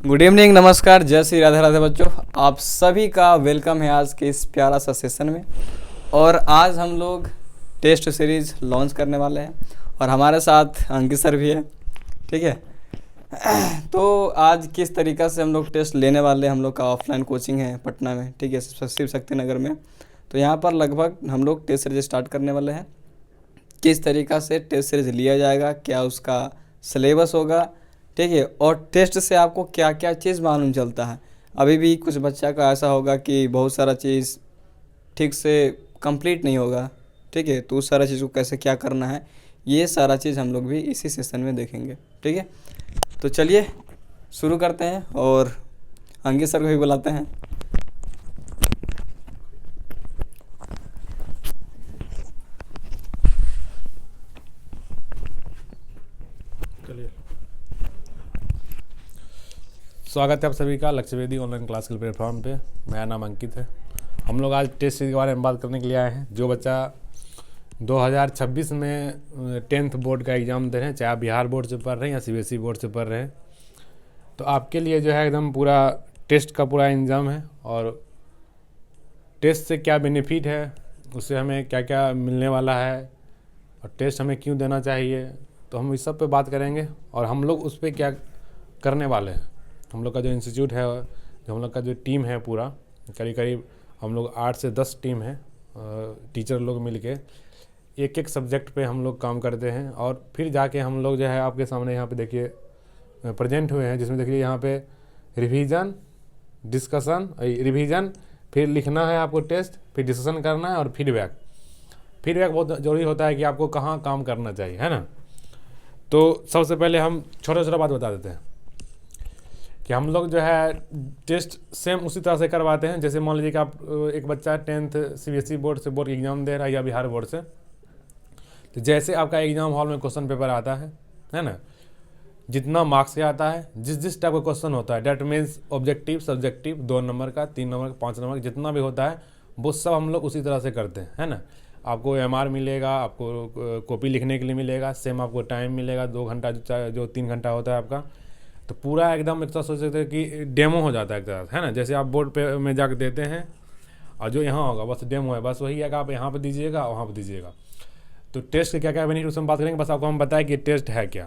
Good evening, नमस्कार, जय श्री राधे राधे बच्चों। आप सभी का वेलकम है आज के इस प्यारा सा सेशन में। और आज हम लोग टेस्ट सीरीज़ लॉन्च करने वाले हैं और हमारे साथ अंकित सर भी है। ठीक है, तो आज किस तरीक़ा से हम लोग टेस्ट लेने वाले हैं, हम लोग का ऑफलाइन कोचिंग है पटना में, ठीक है, शिव शक्ति नगर में। तो यहाँ पर लगभग हम लोग टेस्ट सीरीज स्टार्ट करने वाले हैं। किस तरीक़ा से टेस्ट सीरीज लिया जाएगा, क्या उसका सिलेबस होगा, ठीक है, और टेस्ट से आपको क्या क्या चीज़ मालूम चलता है। अभी भी कुछ बच्चा का ऐसा होगा कि बहुत सारा चीज़ ठीक से कंप्लीट नहीं होगा, ठीक है, तो उस सारा चीज़ को कैसे क्या करना है, ये सारा चीज़ हम लोग भी इसी सेशन में देखेंगे। ठीक है, तो चलिए शुरू करते हैं और अंकित सर को भी बुलाते हैं। स्वागत है आप सभी का लक्ष्यवेदी ऑनलाइन क्लास के प्लेटफॉर्म पे। मेरा नाम अंकित है। हम लोग आज टेस्ट सीरीज के बारे में बात करने के लिए आए हैं। जो बच्चा 2026 में 10th बोर्ड का एग्ज़ाम दे रहे हैं, चाहे आप बिहार बोर्ड से पढ़ रहे हैं या CBSE बोर्ड से पढ़ रहे हैं, तो आपके लिए जो है एकदम पूरा टेस्ट का पूरा इंतजाम है। और टेस्ट से क्या बेनिफिट है, उससे हमें क्या क्या मिलने वाला है, और टेस्ट हमें क्यों देना चाहिए, तो हम इस सब पे बात करेंगे। और हम लोग उस पर क्या करने वाले हैं। हम लोग का जो इंस्टीट्यूट है, जो हम लोग का जो टीम है पूरा, करीब करीब हम लोग 8 से 10 टीम है, टीचर लोग मिलके एक एक सब्जेक्ट पे हम लोग काम करते हैं। और फिर जाके हम लोग जो है आपके सामने यहाँ पे देखिए प्रेजेंट हुए हैं, जिसमें देखिए यहाँ पे रिवीजन, डिस्कशन, रिवीजन, फिर लिखना है आपको टेस्ट, फिर डिस्कशन करना है और फीडबैक बहुत ज़रूरी होता है कि आपको कहाँ काम करना चाहिए, है ना। तो सबसे पहले हम छोटा छोटा बात बता देते हैं कि हम लोग जो है टेस्ट सेम उसी तरह से करवाते हैं। जैसे मान लीजिए कि आप एक बच्चा 10th CBSE बोर्ड से बोर्ड एग्ज़ाम दे रहा है या बिहार बोर्ड से, तो जैसे आपका एग्ज़ाम हॉल में क्वेश्चन पेपर आता है ना, जितना मार्क्स का आता है, जिस टाइप का क्वेश्चन होता है, that means objective, subjective, 2 number का, 3 नंबर का, 5 नंबर का, जितना भी होता है वो सब हम लोग उसी तरह से करते हैं, है ना। आपको MR मिलेगा, आपको कॉपी लिखने के लिए मिलेगा, सेम आपको टाइम मिलेगा 2 घंटा जो 3 घंटा होता है आपका। तो पूरा एकदम एक तरह सोच सकते हैं कि डेमो हो जाता है एक तरह, है ना। जैसे आप बोर्ड पे में जाकर देते हैं और जो यहाँ होगा बस डेमो है, बस वही है कि आप यहाँ पे दीजिएगा, वहाँ पे दीजिएगा। तो टेस्ट के क्या क्या बेनिफिट उसमें बात करेंगे, बस आपको हम बताएं कि टेस्ट है क्या।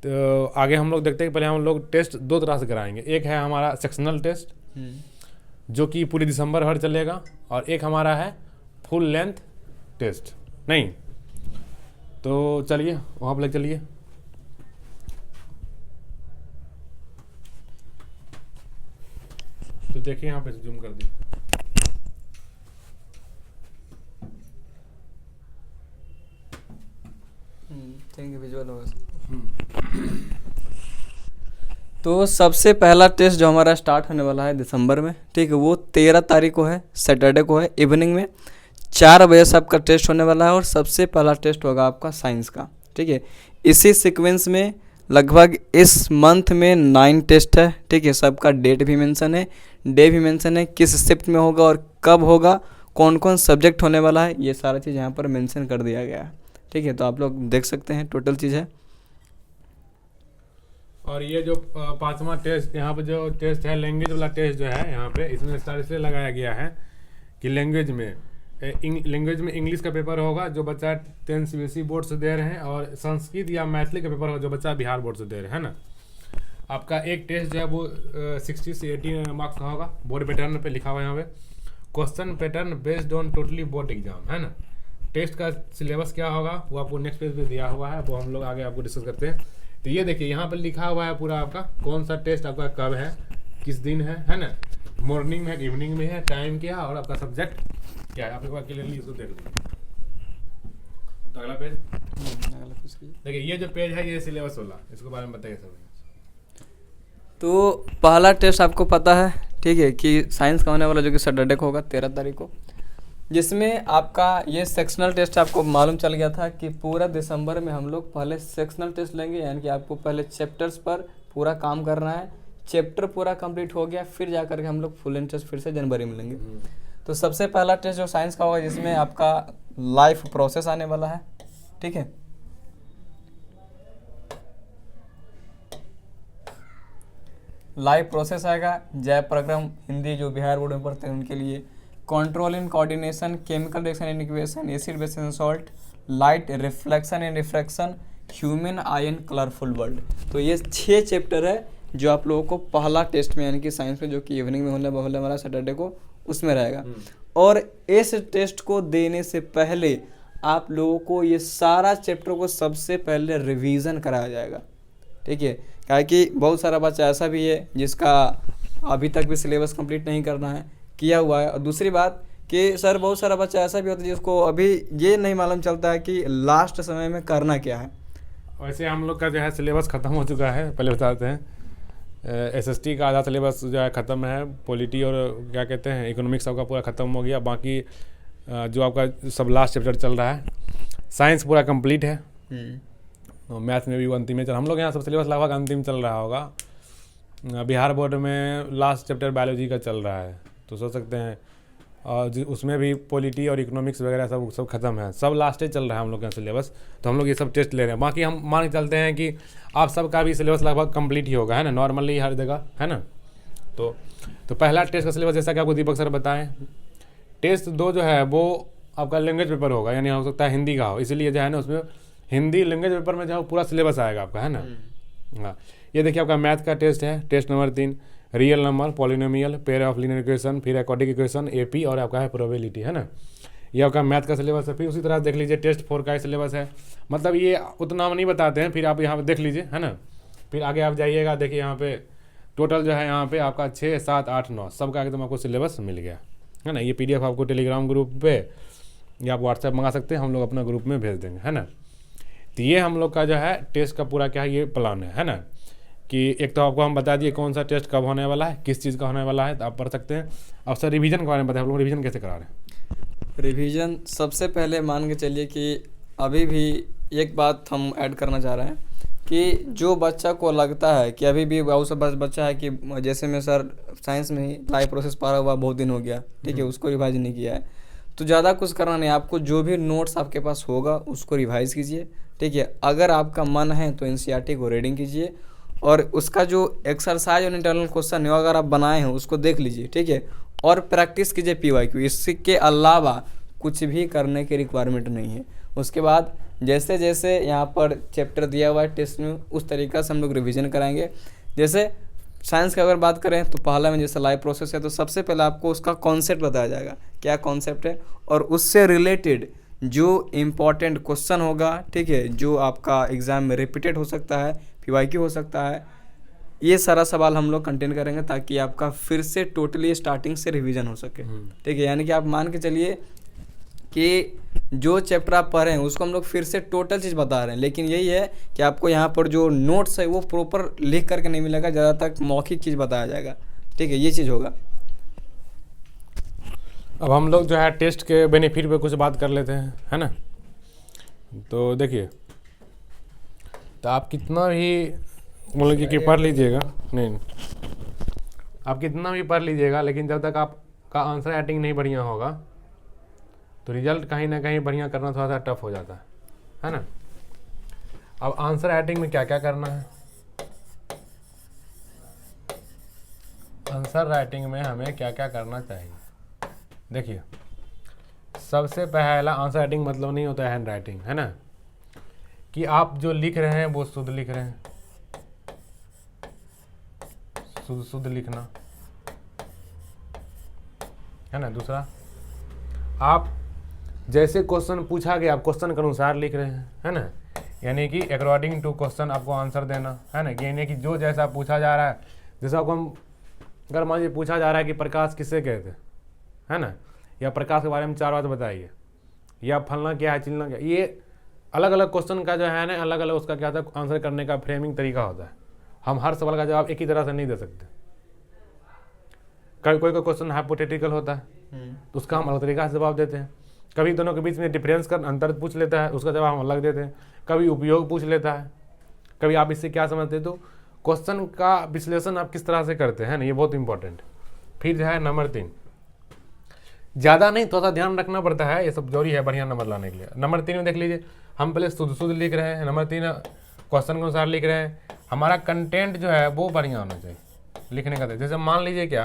तो आगे हम लोग देखते हैं कि पहले हम लोग टेस्ट 2 तरह से कराएंगे। एक है हमारा सेक्शनल टेस्ट जो कि पूरे दिसंबर भर चलेगा, और एक हमारा है फुल लेंथ टेस्ट। नहीं तो चलिए वहाँ पर ले चलिए। तो देखिए यहाँ पे जूम कर दी। विजुअल होगा। तो सबसे पहला टेस्ट जो हमारा स्टार्ट होने वाला है दिसंबर में, ठीक है, वो 13 तारीख को है, सैटरडे को है, इवनिंग में 4 बजे से आपका टेस्ट होने वाला है। और सबसे पहला टेस्ट होगा आपका साइंस का, ठीक है। इसी सीक्वेंस में लगभग इस मंथ में 9 टेस्ट है, ठीक है। सबका डेट भी मेंशन है, डे भी मेंशन है, किस शिफ्ट में होगा और कब होगा, कौन कौन सब्जेक्ट होने वाला है, ये सारा चीज़ यहाँ पर मेंशन कर दिया गया है, ठीक है। तो आप लोग देख सकते हैं टोटल चीज़ है। और ये जो 5वां टेस्ट यहाँ पे जो टेस्ट है, लैंग्वेज वाला टेस्ट जो है यहाँ पे, इसमें स्टार इसलिए लगाया गया है कि लैंग्वेज में इंग्लिश का पेपर होगा जो बच्चा 10th CBSE बोर्ड से दे रहे हैं, और संस्कृत या मैथिली का पेपर होगा जो बच्चा बिहार बोर्ड से दे रहे हैं, है ना। आपका एक टेस्ट जो है वो 60 से 80 मार्क्स का होगा। बोर्ड पैटर्न पे लिखा हुआ है यहाँ पे, question pattern based on totally board exam, है ना। टेस्ट का सिलेबस क्या होगा वो आपको नेक्स्ट पेज पे दिया हुआ है, वो हम लोग आगे आपको डिस्कस करते हैं। तो ये देखिए यहाँ पर लिखा हुआ है पूरा आपका कौन सा टेस्ट आपका कब है, किस दिन है ना, मॉर्निंग में, इवनिंग में है, टाइम क्या है, और आपका सब्जेक्ट क्या है। आप एक बार क्लियरली इसको देख लीजिए। तो अगला पेज देखिए, ये जो पेज है ये सिलेबस वाला, इसके बारे में बताइए सब। तो पहला टेस्ट आपको पता है, ठीक है, कि साइंस का होने वाला जो कि सैटरडे को होगा 13 तारीख को, जिसमें आपका ये सेक्शनल टेस्ट आपको मालूम चल गया था कि पूरा दिसंबर में हम लोग पहले सेक्शनल टेस्ट लेंगे, यानी कि आपको पहले चैप्टर्स पर पूरा काम करना है। चैप्टर पूरा कंप्लीट हो गया, फिर जा करके हम लोग फुल लेंथ टेस्ट फिर से जनवरी में लेंगे। तो सबसे पहला टेस्ट जो साइंस का होगा, जिसमें आपका लाइफ प्रोसेस आने वाला है, ठीक है। लाइव प्रोसेस आएगा, जय प्रक्रम हिंदी जो बिहार बोर्ड में पढ़ते हैं उनके लिए, control in coordination, chemical reaction and equation, acid base and salt, light reflection and refraction, human ion colourful world. तो ये 6 चैप्टर है जो आप लोगों को पहला टेस्ट में यानी कि साइंस में जो कि इवनिंग में होने वाला सैटरडे को उसमें रहेगा। और इस टेस्ट को देने से पहले आप लोगों को ये सारा चैप्टर को सबसे पहले रिवीजन कराया जाएगा, ठीक है। क्या कि बहुत सारा बच्चा ऐसा भी है जिसका अभी तक भी सिलेबस कंप्लीट नहीं करना है, किया हुआ है। और दूसरी बात कि सर बहुत सारा बच्चा ऐसा भी होता है जिसको अभी ये नहीं मालूम चलता है कि लास्ट समय में करना क्या है। वैसे हम लोग का जो है सिलेबस ख़त्म हो चुका है, पहले बताते हैं। एसएसटी का आधा सिलेबस जो है ख़त्म है, पॉलिटी और क्या कहते हैं इकोनॉमिक्स सबका पूरा ख़त्म हो गया। बाकी जो आपका सब लास्ट चैप्टर चल रहा है। साइंस पूरा कंप्लीट है, मैथ में भी वो अंतिम में चल, हम लोग यहाँ सब सिलेबस लगभग अंतिम चल रहा होगा। बिहार बोर्ड में लास्ट चैप्टर बायोलॉजी का चल रहा है, तो सोच सकते हैं। और उसमें भी पॉलिटी और इकोनॉमिक्स वगैरह सब खत्म है, सब लास्ट चल रहा है हम लोग का सिलेबस। तो हम लोग ये सब टेस्ट ले रहे हैं। बाकी हम मान के चलते हैं कि आप सबका भी सिलेबस लगभग कंप्लीट ही होगा, है ना, नॉर्मली हर जगह, है ना। तो पहला टेस्ट का सिलेबस जैसा कि आपको दीपक सर बताएं, टेस्ट 2 जो है वो आपका लैंग्वेज पेपर होगा, यानी हो सकता है हिंदी का हो, इसीलिए जो है ना उसमें हिंदी लैंग्वेज पेपर में जो है पूरा सिलेबस आएगा आपका, है ना। हाँ, ये देखिए आपका मैथ का टेस्ट है, test number 3, real number, polynomial, pair of linear equation, फिर एक्वाटिक इक्वेशन, एपी और आपका है प्रोबेबिलिटी, है ना। ये आपका मैथ का सिलेबस है। फिर उसी तरह देख लीजिए टेस्ट 4 का सिलेबस है। मतलब ये उतना हम नहीं बताते हैं, फिर आप यहाँ पे देख लीजिए, है ना। फिर आगे आप जाइएगा, देखिए यहाँ पे टोटल जो है यहाँ पे आपका 6, 7, 8, 9 सबका एकदम आपको सिलेबस मिल गया, है ना। ये PDF आपको टेलीग्राम ग्रुप पे या आप व्हाट्सएप मंगा सकते हैं, हम लोग अपना ग्रुप में भेज देंगे, है ना। तो ये हम लोग का जो है टेस्ट का पूरा क्या है ये प्लान है ना। कि एक तो आपको हम बता दिए कौन सा टेस्ट कब होने वाला है, किस चीज़ का होने वाला है, तो आप पढ़ सकते हैं। अब सर रिवीजन के बारे में बताएं, आप लोग रिवीजन कैसे करा रहे हैं। रिवीजन सबसे पहले मान के चलिए कि अभी भी एक बात हम ऐड करना चाह रहे हैं कि जो बच्चा को लगता है कि अभी भी बहुत सा बच्चा है कि जैसे मैं सर साइंस में ही लाइव प्रोसेस पढ़ा हुआ बहुत दिन हो गया, ठीक है, उसको रिवाइज नहीं किया है, तो ज़्यादा कुछ करना नहीं। आपको जो भी नोट्स आपके पास होगा उसको रिवाइज कीजिए, ठीक है। अगर आपका मन है तो NCERT को रीडिंग कीजिए और उसका जो एक्सरसाइज और इंटरनल क्वेश्चन है अगर आप बनाए हैं उसको देख लीजिए, ठीक है। और प्रैक्टिस कीजिए PYQ, इसके अलावा कुछ भी करने की रिक्वायरमेंट नहीं है। उसके बाद जैसे जैसे यहाँ पर चैप्टर दिया हुआ है टेस्ट में उस तरीक़ा से हम लोग रिवीजन कराएंगे। जैसे साइंस की अगर बात करें तो पहला में जैसे लाइव प्रोसेस है, तो सबसे पहले आपको उसका कॉन्सेप्ट बताया जाएगा, क्या कॉन्सेप्ट है, और उससे रिलेटेड जो इम्पॉर्टेंट क्वेश्चन होगा, ठीक है, जो आपका एग्ज़ाम में रिपीटेड हो सकता है, PYQ हो सकता है, ये सारा सवाल हम लोग कंटेन करेंगे ताकि आपका फिर से टोटली स्टार्टिंग से रिवीजन हो सके, ठीक है। यानी कि आप मान के चलिए कि जो चैप्टर आप पढ़ रहे हैं उसको हम लोग फिर से टोटल चीज़ बता रहे हैं, लेकिन यही है कि आपको यहाँ पर जो नोट्स है वो प्रॉपर लिख करके नहीं मिलेगा, ज़्यादातर मौखिक चीज़ बताया जाएगा, ठीक है, ये चीज़ होगा। अब हम लोग जो है टेस्ट के बेनिफिट पे कुछ बात कर लेते हैं, है ना। तो देखिए, तो आप कितना भी मतलब कि पढ़ लीजिएगा, नहीं आप कितना भी पढ़ लीजिएगा, लेकिन जब तक आपका आंसर राइटिंग नहीं बढ़िया होगा तो रिजल्ट कहीं ना कहीं बढ़िया करना थोड़ा सा टफ हो जाता है ना। अब आंसर राइटिंग में क्या क्या करना है, आंसर राइटिंग में हमें क्या क्या करना चाहिए। देखिए, सबसे पहला आंसर राइटिंग मतलब नहीं होता है हैंड राइटिंग, है ना, कि आप जो लिख रहे हैं वो शुद्ध लिख रहे हैं, शुद्ध लिखना, है ना। दूसरा, आप जैसे क्वेश्चन पूछा गया आप क्वेश्चन के अनुसार लिख रहे हैं, है ना, यानी कि अकॉर्डिंग टू क्वेश्चन आपको आंसर देना, है ना। यानी कि जो जैसा पूछा जा रहा है, जैसा आपको हम अगर मान लीजिए पूछा जा रहा है कि प्रकाश किसे कहते हैं, है ना, या प्रकाश के बारे में 4 बात बताइए, या फलना क्या है चिलना क्या, ये अलग अलग क्वेश्चन का जो है ना अलग अलग उसका क्या था आंसर करने का फ्रेमिंग तरीका होता है। हम हर सवाल का जवाब एक ही तरह से नहीं दे सकते। कभी कोई क्वेश्चन हाइपोथेटिकल होता है तो उसका हम अलग तरीका से जवाब देते हैं। कभी दोनों के बीच में डिफरेंस का अंतर पूछ लेता है, उसका जवाब हम अलग देते हैं। कभी उपयोग पूछ लेता है, कभी आप इससे क्या समझते हैं। तो क्वेश्चन का विश्लेषण आप किस तरह से करते हैं ना, ये बहुत इंपॉर्टेंट। फिर जो है नंबर 3, ज़्यादा नहीं थोड़ा सा ध्यान रखना पड़ता है, ये सब जरूरी है बढ़िया नंबर लाने के लिए। नंबर 3 में देख लीजिए, हम पहले शुद्ध लिख रहे हैं, नंबर 3 क्वेश्चन के अनुसार लिख रहे हैं, हमारा कंटेंट जो है वो बढ़िया होना चाहिए, लिखने का जैसे मान लीजिए क्या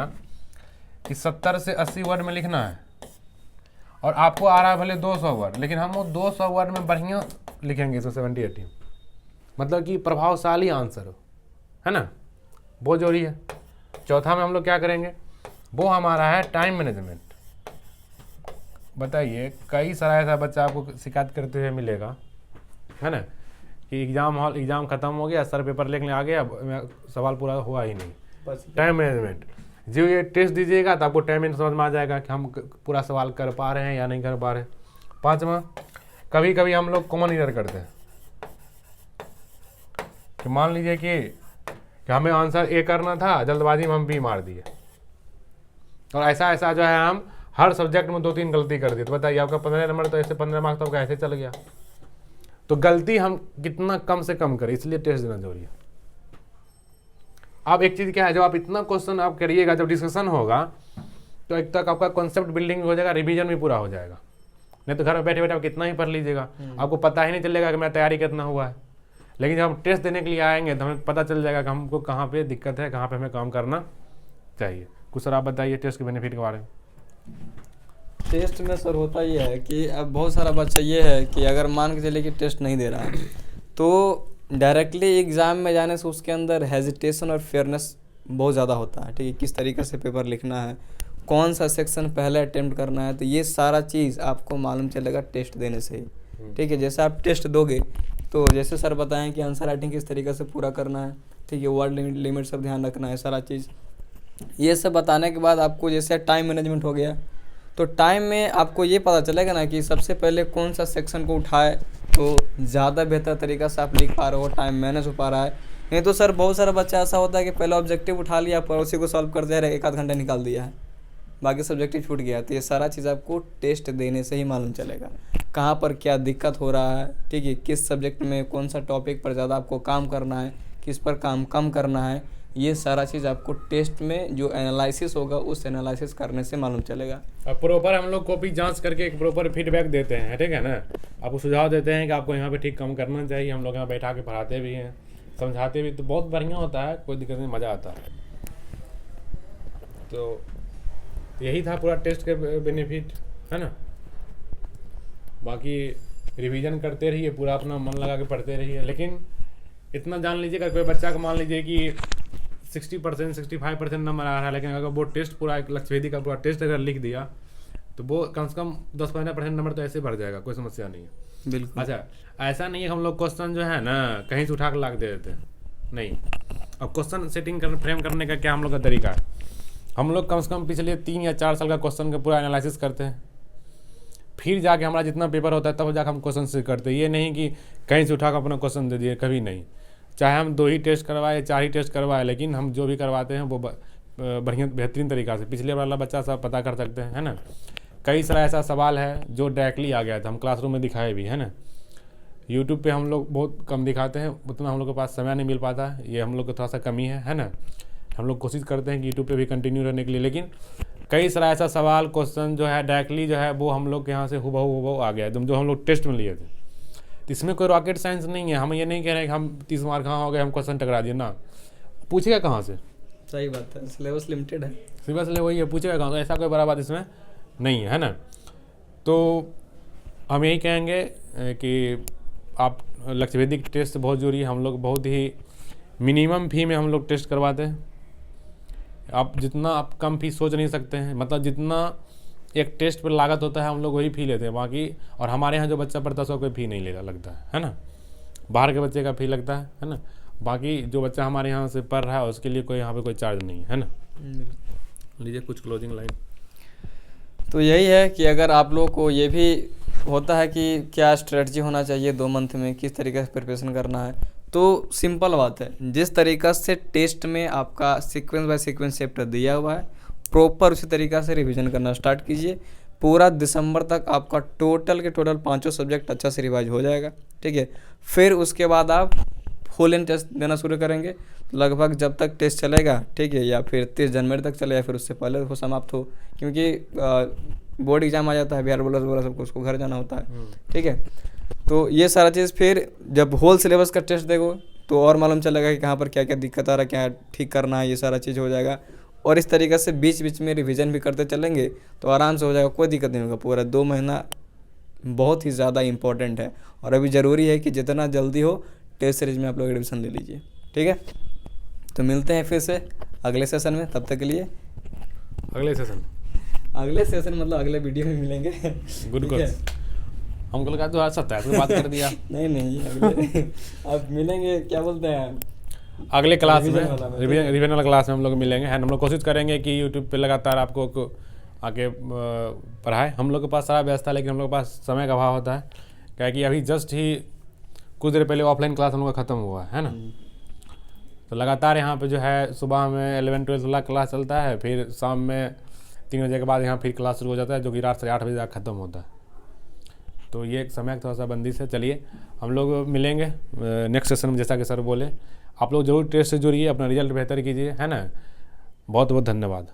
कि 70 से 80 वर्ड में लिखना है और आपको आ रहा है भले 200 वर्ड, लेकिन हम वो 200 वर्ड में बढ़िया लिखेंगे इसमें 70-80, मतलब कि प्रभावशाली आंसर हो, है ना, बहुत जरूरी है। चौथा में हम लोग क्या करेंगे, वो हमारा है टाइम मैनेजमेंट। बताइए कई सारा ऐसा बच्चा आपको शिकायत करते हुए मिलेगा, है ना, कि एग्ज़ाम ख़त्म हो गया, सर पेपर लिखने आ गया, सवाल पूरा हुआ ही नहीं। टाइम मैनेजमेंट, जो ये टेस्ट दीजिएगा तो आपको टाइम मैनेजमेंट समझ में आ जाएगा कि हम पूरा सवाल कर पा रहे हैं या नहीं कर पा रहे हैं। पाँचवा, कभी कभी हम लोग कॉमन एरर करते हैं कि मान लीजिए कि हमें आंसर ए करना था, जल्दबाजी में हम बी मार दिए, और ऐसा जो है हम हर सब्जेक्ट में 2-3 गलती कर दी। तो बताइए आपका 15 नंबर, तो ऐसे 15 मार्क्स तो आपका ऐसे चल गया। तो गलती हम कितना कम से कम करें, इसलिए टेस्ट देना जरूरी है। अब एक चीज़ क्या है, जब आप इतना क्वेश्चन आप करिएगा, जब डिस्कशन होगा तो एक तक आपका कॉन्सेप्ट बिल्डिंग हो जाएगा, रिवीजन भी पूरा हो जाएगा। नहीं तो घर में बैठे बैठे आप कितना ही पढ़ लीजिएगा, आपको पता ही नहीं चलेगा कि मेरा तैयारी कितना हुआ है। लेकिन जब हम टेस्ट देने के लिए आएंगे तो हमें पता चल जाएगा कि हमको कहाँ पे दिक्कत है, कहाँ पे हमें काम करना चाहिए। कुछ सर आप बताइए टेस्ट के बेनिफिट के बारे में। टेस्ट में सर होता ये है कि अब बहुत सारा बच्चा ये है कि अगर मान के चले कि टेस्ट नहीं दे रहा है तो डायरेक्टली एग्ज़ाम में जाने से उसके अंदर हेजिटेशन और फेयरनेस बहुत ज़्यादा होता है। ठीक है, किस तरीके से पेपर लिखना है, कौन सा सेक्शन पहले अटेम्प्ट करना है, तो ये सारा चीज़ आपको मालूम चलेगा टेस्ट देने से ही। ठीक है, जैसे आप टेस्ट दोगे तो जैसे सर बताएं कि आंसर राइटिंग किस तरीके से पूरा करना है, ठीक है, वर्ड लिमिट सब ध्यान रखना है, सारा चीज़ ये सब बताने के बाद आपको जैसे टाइम मैनेजमेंट हो गया, तो टाइम में आपको ये पता चलेगा ना कि सबसे पहले कौन सा सेक्शन को उठाए तो ज़्यादा बेहतर तरीक़ा से आप लिख पा रहे हो, टाइम मैनेज हो पा रहा है। नहीं तो सर बहुत सारा बच्चा ऐसा होता है कि पहला ऑब्जेक्टिव उठा लिया, पर उसी को सॉल्व करते रहे, 1 आध घंटा निकाल दिया है, बाकी सब्जेक्टिव छूट गया। तो ये सारा चीज़ आपको टेस्ट देने से ही मालूम चलेगा कहाँ पर क्या दिक्कत हो रहा है, ठीक है, किस सब्जेक्ट में कौन सा टॉपिक पर ज़्यादा आपको काम करना है, किस पर काम कम करना है। ये सारा चीज़ आपको टेस्ट में जो एनालिसिस होगा उस एनालिसिस करने से मालूम चलेगा। अब प्रॉपर हम लोग कॉपी जांच करके एक प्रॉपर फीडबैक देते हैं, ठीक है ना, आपको सुझाव देते हैं कि आपको यहाँ पे ठीक कम करना चाहिए। हम लोग यहाँ बैठा के पढ़ाते भी हैं, समझाते भी, तो बहुत बढ़िया होता है, कोई दिक्कत नहीं, मज़ा आता है। तो यही था पूरा टेस्ट के बेनिफिट, है ना। बाकी रिवीजन करते रहिए, पूरा अपना मन लगा के पढ़ते रहिए। लेकिन इतना जान लीजिए कि कोई बच्चा को मान लीजिए कि 60% 65% नंबर आ रहा है, लेकिन अगर वो टेस्ट पूरा लक्ष्यवेदी का पूरा टेस्ट अगर लिख दिया तो वो कम से कम 10-15% नंबर तो ऐसे बढ़ जाएगा, कोई समस्या नहीं है। बिल्कुल। अच्छा, ऐसा नहीं है हम लोग क्वेश्चन जो है ना कहीं से उठा कर ला के दे देते हैं, नहीं। अब क्वेश्चन सेटिंग फ्रेम करने का क्या हम लोग का तरीका है, हम लोग कम से कम पिछले 3 या 4 साल का क्वेश्चन का पूरा एनालिसिस करते हैं, फिर जाके हमारा जितना पेपर होता है तब जाकर हम क्वेश्चन से करते हैं। ये नहीं कि कहीं से उठा कर अपना क्वेश्चन दे दिए, कभी नहीं। चाहे हम 2 ही टेस्ट करवाए, 4 ही टेस्ट करवाए, लेकिन हम जो भी करवाते हैं वो बढ़िया बेहतरीन तरीक़ा से पिछले वाला बच्चा सब पता कर सकते हैं, है ना। कई सारा ऐसा सवाल है जो डायरेक्टली आ गया था, हम क्लासरूम में दिखाए भी, है ना। यूट्यूब पे हम लोग बहुत कम दिखाते हैं, उतना हम लोग के पास समय नहीं मिल पाता, ये हम लोग को थोड़ा सा कमी है ना। हम लोग कोशिश करते हैं कि यूट्यूब पे भी कंटिन्यू रहने के लिए, लेकिन कई सारा ऐसा सवाल क्वेश्चन जो है डायरेक्टली जो है वो हम लोग के यहाँ से हुबहू आ गया एकदम, जो हम लोग टेस्ट में लिए थे। इसमें कोई रॉकेट साइंस नहीं है, हम ये नहीं कह रहे हैं कि हम 30 मार्क कहाँ हो गए, हम क्वेश्चन टकरा दिए ना, पूछेगा कहाँ से। सही बात है, सिलेबस लिमिटेड है, सिलेबस वही है, पूछेगा कहाँ से, ऐसा कोई बड़ा बात इसमें नहीं है ना। तो हम यही कहेंगे कि आप लक्ष्यवेदी टेस्ट बहुत जरूरी है, हम लोग बहुत ही मिनिमम फी में हम लोग टेस्ट करवाते हैं। आप जितना आप कम फीस सोच नहीं सकते हैं, मतलब जितना एक टेस्ट पर लागत होता है हम लोग वही फ़ी लेते हैं बाकी। और हमारे यहाँ जो बच्चा पढ़ता है उसका कोई फ़ी नहीं लेगा लगता है ना। बाहर के बच्चे का फ़ी लगता है ना। बाकी जो बच्चा हमारे यहाँ से पढ़ रहा है उसके लिए कोई यहाँ पे कोई चार्ज नहीं है ना। लीजिए कुछ क्लोजिंग लाइन। तो यही है कि अगर आप लोग को ये भी होता है कि क्या स्ट्रेटजी होना चाहिए 2 मंथ में, किस तरीके से प्रिपरेशन करना है, तो सिंपल बात है, जिस तरीक़ा से टेस्ट में आपका सीक्वेंस बाय सीक्वेंस चैप्टर दिया हुआ है प्रॉपर उसी तरीक़ा से रिवीजन करना स्टार्ट कीजिए। पूरा दिसंबर तक आपका टोटल के टोटल 5 सब्जेक्ट अच्छा से रिवाइज हो जाएगा, ठीक है। फिर उसके बाद आप फुल इन टेस्ट देना शुरू करेंगे, लगभग जब तक टेस्ट चलेगा, ठीक है, या फिर 30 जनवरी तक चले या फिर उससे पहले वो समाप्त हो, क्योंकि बोर्ड एग्जाम आ जाता है, बिहार बोला बोला सबको, उसको घर जाना होता है, ठीक है। तो ये सारा चीज़ फिर जब होल सिलेबस का टेस्ट देखो तो और मालूम चलेगा कि कहाँ पर क्या क्या दिक्कत आ रहा है, क्या ठीक करना है, ये सारा चीज़ हो जाएगा। और इस तरीके से बीच बीच में रिवीजन भी करते चलेंगे तो आराम से हो जाएगा, कोई दिक्कत नहीं होगा। पूरा 2 महीना बहुत ही ज़्यादा इंपॉर्टेंट है और अभी ज़रूरी है कि जितना जल्दी हो टेस्ट सीरीज में आप लोग एडमिशन ले लीजिए, ठीक है। तो मिलते हैं फिर से अगले सेशन में, तब तक के लिए अगले सेशन मतलब अगले वीडियो में मिलेंगे। गुड ठीक कोर्स। है? हमको लगा तो आज 27 में बात कर दिया। नहीं अगले अब मिलेंगे, क्या बोलते हैं, अगले क्लास में रिवीजन वाला में, रिवीजन वाला क्लास में हम लोग मिलेंगे। है हम लोग कोशिश करेंगे कि यूट्यूब पे लगातार आपको आके पढ़ाए। हम लोग के पास सारा व्यवस्था है, लेकिन हम लोग के पास समय का अभाव होता है, क्या कि अभी जस्ट ही कुछ देर पहले ऑफलाइन क्लास हम लोग का ख़त्म हुआ है ना। तो लगातार यहाँ पे जो है सुबह में 11-12 वाला क्लास चलता है, फिर शाम में 3 बजे के बाद यहाँ फिर क्लास शुरू हो जाता है, जो कि रात से 8 बजे तक ख़त्म होता है। तो ये एक समय थोड़ा सा बंदिश है। चलिए हम लोग मिलेंगे नेक्स्ट सेशन में। जैसा कि सर बोले, आप लोग जरूर टेस्ट से जुड़िए, अपना रिजल्ट बेहतर कीजिए, है ना। बहुत बहुत धन्यवाद।